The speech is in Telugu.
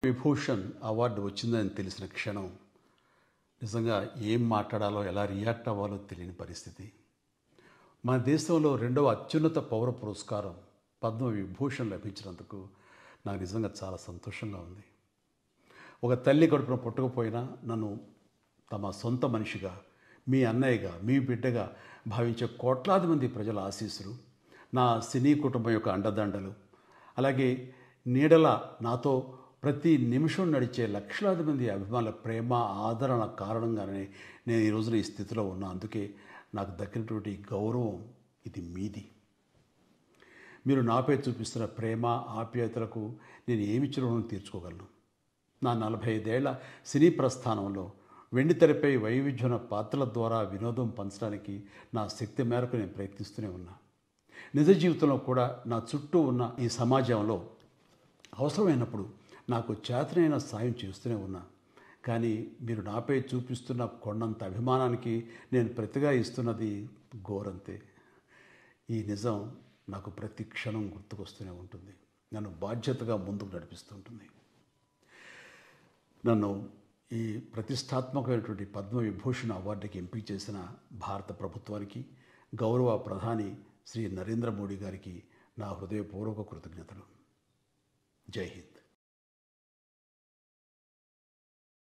విభూషణ్ అవార్డు వచ్చిందని తెలిసిన క్షణం నిజంగా ఏం మాట్లాడాలో ఎలా రియాక్ట్ అవ్వాలో తెలియని పరిస్థితి. మన దేశంలో రెండవ అత్యున్నత పౌర పురస్కారం పద్మ విభూషణ్ లభించినందుకు నాకు నిజంగా చాలా సంతోషంగా ఉంది. ఒక తల్లి కడుపున పుట్టకపోయినా నన్ను తమ సొంత మనిషిగా, మీ అన్నయ్యగా, మీ బిడ్డగా భావించే కోట్లాది మంది ప్రజల ఆశీస్సులు, నా సినీ కుటుంబం యొక్క అండదండలు, అలాగే నీడల నాతో ప్రతి నిమిషం నడిచే లక్షలాది మంది అభిమానుల ప్రేమ, ఆదరణ కారణంగానే నేను ఈ రోజున ఈ స్థితిలో ఉన్నా. అందుకే నాకు దక్కినటువంటి గౌరవం ఇది మీది. మీరు నాపై చూపిస్తున్న ప్రేమ, ఆప్యాయతలకు నేను ఏమి రుణం తీర్చుకోగలను? నా 45 ఏళ్ల సినీ ప్రస్థానంలో వెండితెరపై వైవిధ్యమైన పాత్రల ద్వారా వినోదం పంచడానికి నా శక్తి మేరకు నేను ప్రయత్నిస్తూనే ఉన్నా. నిజ జీవితంలో కూడా నా చుట్టూ ఉన్న ఈ సమాజంలో అవసరమైనప్పుడు నాకు చేతనైన సాయం చేస్తూనే ఉన్నా. కానీ మీరు నాపై చూపిస్తున్న కొండంత అభిమానానికి నేను ప్రతిగా ఇస్తున్నది గోరంతే. ఈ నిజం నాకు ప్రతి క్షణం గుర్తుకొస్తూనే ఉంటుంది, నన్ను బాధ్యతగా ముందుకు నడిపిస్తుంటుంది. నన్ను ఈ ప్రతిష్టాత్మకమైనటువంటి పద్మ విభూషణ్ అవార్డుకి ఎంపిక చేసిన భారత ప్రభుత్వానికి, గౌరవ ప్రధాని శ్రీ నరేంద్ర మోడీ గారికి నా హృదయపూర్వక కృతజ్ఞతలు. జై హింద్.